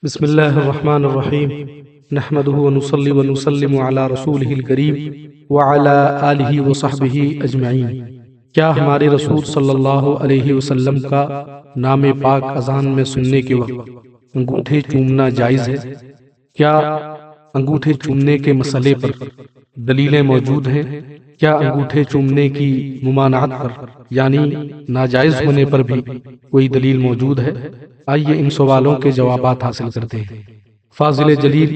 بسم اللہ الرحمن الرحیم نحمده ونصلی ونسلم علی رسولہ الکریم وعلی آلہ وصحبہ اجمعین۔ کیا ہمارے رسول صلی اللہ علیہ وسلم کا نام پاک اذان میں سننے کے وقت انگوٹھے چومنا جائز ہے؟ کیا انگوٹھے چومنے کے مسئلے پر دلیلیں موجود ہیں؟ کیا انگوٹھے چومنے کی ممانعت پر یعنی ناجائز ہونے پر بھی کوئی دلیل موجود ہے؟ آئیے ان سوالوں کے جوابات حاصل کرتے ہیں۔ فاضل جلیل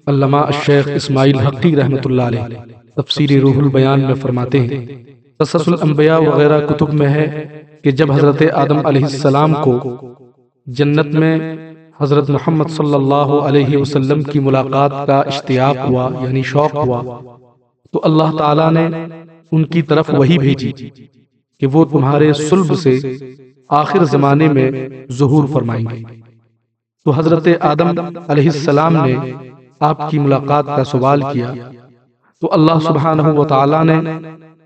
علامہ الشیخ اسماعیل حقی رحمۃ اللہ علیہ تفسیر روح البیان میں فرماتے ہیں، قصص الانبیاء وغیرہ کتب میں ہے کہ جب حضرت آدم علیہ السلام کو جنت میں حضرت محمد صلی اللہ علیہ وسلم کی ملاقات کا اشتیاق ہوا یعنی شوق ہوا تو اللہ تعالیٰ نے ان کی طرف وحی بھیجی کہ وہ تمہارے صلب سے آخر زمانے میں ظہور فرمائیں گے۔ تو حضرت آدم علیہ السلام نے آپ کی ملاقات کا سوال کیا تو اللہ سبحانہ و تعالیٰ نے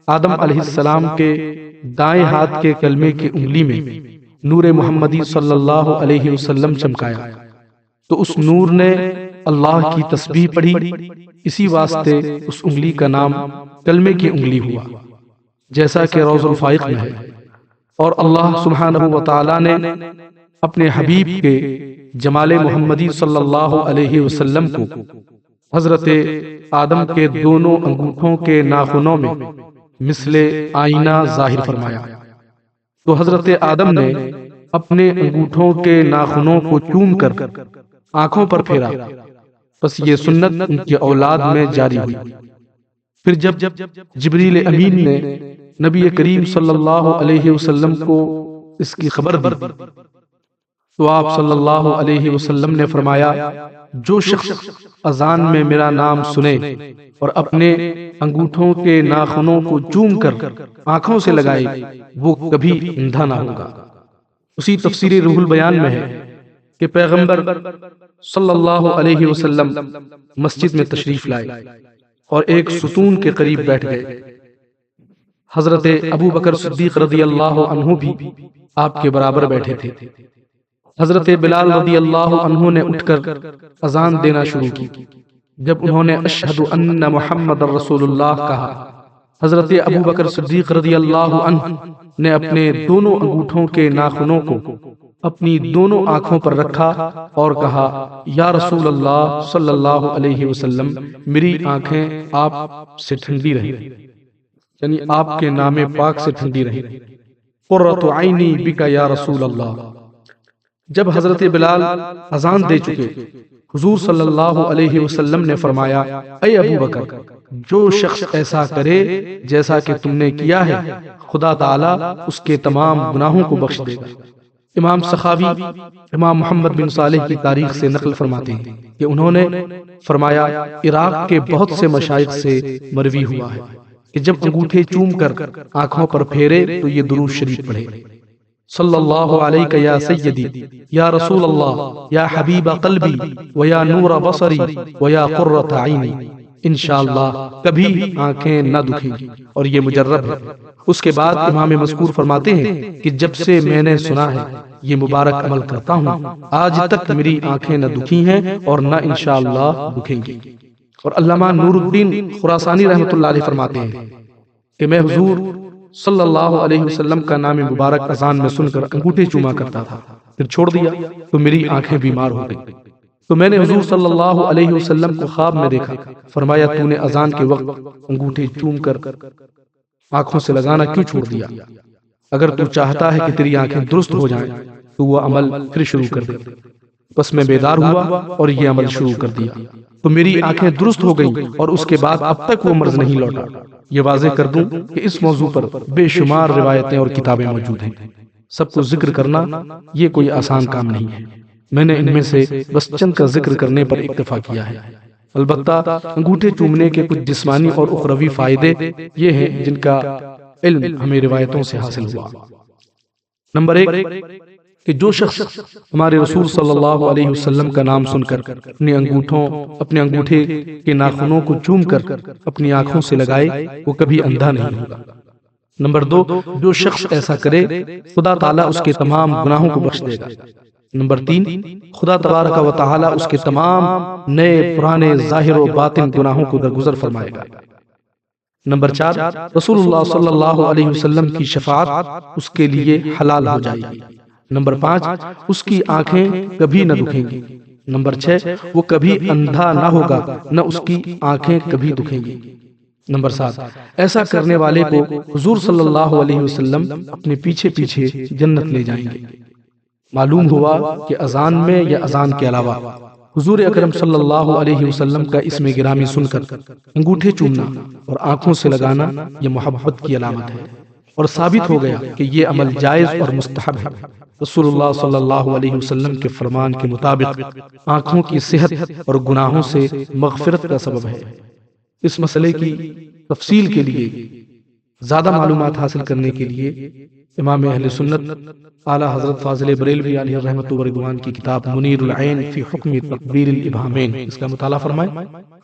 آدم علیہ السلام کے دائیں ہاتھ کے کلمے کی انگلی میں نور محمدی صلی اللہ علیہ وسلم چمکایا تو اس نور نے اللہ کی تسبیح پڑھی، اسی واسطے اس انگلی کا نام کلمے کی انگلی ہوا، جیسا کہ روض الفائق میں ہے۔ اور اللہ سبحانہ و تعالیٰ نے اپنے حبیب کے جمال محمدی صلی اللہ علیہ وسلم کو حضرت آدم کے دونوں انگوٹھوں کے ناخنوں میں مثل آئینہ ظاہر فرمایا۔ تو حضرت آدم نے اپنے انگوٹھوں کے ناخنوں کو چوم کر آنکھوں پر پھیرا، بس یہ سنت ان کی اولاد میں جاری ہوئی۔ پھر جب جبریل امین نے نبی کریم صلی اللہ علیہ وسلم کو اس کی خبر دی تو آپ صلی اللہ علیہ وسلم نے فرمایا، جو شخص اذان میں میرا نام سنے اور اپنے انگوٹھوں کے ناخنوں کو چوم کر آنکھوں سے لگائے وہ کبھی اندھا نہ ہوگا۔ اسی تفسیر روح البیان میں ہے کہ پیغمبر صلی اللہ علیہ وسلم مسجد میں تشریف لائے اور ایک ستون کے قریب بیٹھ گئے۔ حضرت ابو بکر صدیق رضی اللہ عنہ بھی آپ کے برابر بیٹھے تھے۔ حضرت بلال رضی اللہ عنہ نے اٹھ کر اذان دینا شروع کی۔ جب انہوں نے اشہد ان محمد رسول اللہ کہا، حضرت ابو بکر صدیق رضی اللہ عنہ نے اپنے دونوں انگوٹھوں کے ناخنوں کو اپنی دونوں آنکھوں پر رکھا اور کہا، یا رسول اللہ صلی اللہ علیہ وسلم، میری آنکھیں آپ سے ٹھنڈی رہیں، یعنی آپ کے نام پاک سے ٹھنڈی رہیں۔ قرۃ عینی بک یا رسول اللہ۔ جب حضرت بلال اذان دے چکے، حضور صلی اللہ علیہ وسلم نے فرمایا، اے ابو بکر، جو شخص ایسا کرے جیسا کہ تم نے کیا ہے، خدا تعالی اس کے تمام گناہوں کو بخش دے گا۔ امام سخاوی امام محمد بن صالح کی تاریخ سے نقل فرماتے ہیں کہ انہوں نے فرمایا، عراق کے بہت سے مشائخ سے مروی ہوا ہے کہ جب انگوٹھے چوم کر آنکھوں پر پھیرے تو یہ درود شریف پڑھے، صلی اللہ علیہ یا سیدی، یا رسول اللہ، یا حبیب قلبی، ویا نور بصری، ویا قرۃ عینی۔ انشاءاللہ کبھی آنکھیں نہ دکھیں گی، اور یہ مجرب ہے۔ اس کے بعد امام مذکور فرماتے ہیں کہ جب سے میں نے سنا ہے یہ مبارک عمل کرتا ہوں، آج تک میری آنکھیں نہ دکھی ہیں اور نہ انشاءاللہ دکھیں گی۔ اور علامہ نور الدین خراسانی رحمۃ اللہ علیہ فرماتے ہیں کہ میں حضور صلی اللہ علیہ وسلم کا نام مبارک اذان میں سن کر انگوٹھے چوما کرتا تھا، پھر چھوڑ دیا تو میری آنکھیں بیمار ہو گئی، تو میں نے حضور صلی اللہ علیہ وسلم کو خواب میں دیکھا، فرمایا تو نے اذان کے وقت انگوٹھے چوم کر آنکھوں سے لگانا کیوں چھوڑ دیا؟ اگر تو چاہتا ہے کہ تیری آنکھیں درست ہو جائیں تو وہ عمل پھر شروع کر دے۔ بس میں بیدار ہوا اور یہ عمل شروع کر دیا تو میری آنکھیں درست ہو گئیں، اور اس کے بعد اب تک وہ مرض نہیں لوٹا۔ یہ واضح کر دوں کہ اس موضوع پر بے شمار روایتیں اور کتابیں موجود ہیں، سب کو ذکر کرنا یہ کوئی آسان کام نہیں ہے۔ میں نے ان میں سے بس چند کا ذکر کرنے پر اکتفا کیا ہے۔ البتہ انگوٹھے چومنے کے کچھ جسمانی اور اخروی فائدے یہ ہیں جن کا علم ہمیں روایتوں سے حاصل ہوا۔ نمبر 1 کہ جو شخص ہمارے رسول صلی اللہ علیہ وسلم کا نام سن کر اپنے انگوٹھے کے ناخنوں کو چوم کر اپنی آنکھوں سے لگائے وہ کبھی اندھا نہیں ہوگا۔ نمبر 2، جو شخص ایسا کرے خدا تعالیٰ اس کے تمام گناہوں کو بخش دے گا۔ نمبر 3، خدا تبارک و تعالیٰ اس کے تمام نئے پرانے ظاہر و باطن گناہوں کو درگزر فرمائے گا۔ نمبر 4، رسول اللہ صلی اللہ علیہ وسلم کی شفاعت اس کے لیے حلال ہو جائے گی۔ نمبر 5، اس کی آنکھیں کبھی نہ دکھیں گی۔ نمبر 6، وہ کبھی اندھا نہ ہوگا، نہ اس کی آنکھیں کبھی دکھیں گی۔ نمبر 7، ایسا کرنے والے کو حضور صلی اللہ علیہ وسلم اپنے پیچھے پیچھے جنت لے جائیں گے۔ معلوم ہوا کہ اذان میں یا اذان کے علاوہ حضور اکرم صلی اللہ علیہ وسلم کا اسم گرامی سن کر انگوٹھے چومنا اور آنکھوں سے لگانا یہ محبت کی علامت ہے، اور ثابت ہو گیا کہ یہ عمل جائز اور مستحب ہے۔ رسول اللہ صلی اللہ علیہ وسلم کے فرمان کے مطابق آنکھوں کی صحت اور گناہوں سے مغفرت کا سبب ہے۔ اس مسئلے کی تفصیل کے لیے زیادہ معلومات حاصل کرنے کے لیے امام اہل سنت اعلیٰ حضرت فاضل بریلوی علیہ رحمۃ و رضوان کی کتاب منیر العین فی حکم تکبیر الابہامین اس کا مطالعہ فرمائیں،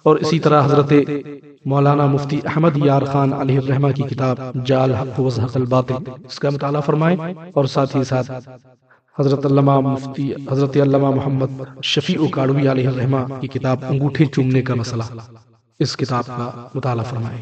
اور اسی طرح حضرت مولانا مفتی احمد یار خان علیہ الرحمہ کی کتاب جاء الحق وزهق الباطل اس کا مطالعہ فرمائیں، اور ساتھ ہی ساتھ حضرت علامہ محمد شفیع کاڑوی علیہ الرحمہ کی کتاب انگوٹھے چومنے کا مسئلہ اس کتاب کا مطالعہ فرمائیں۔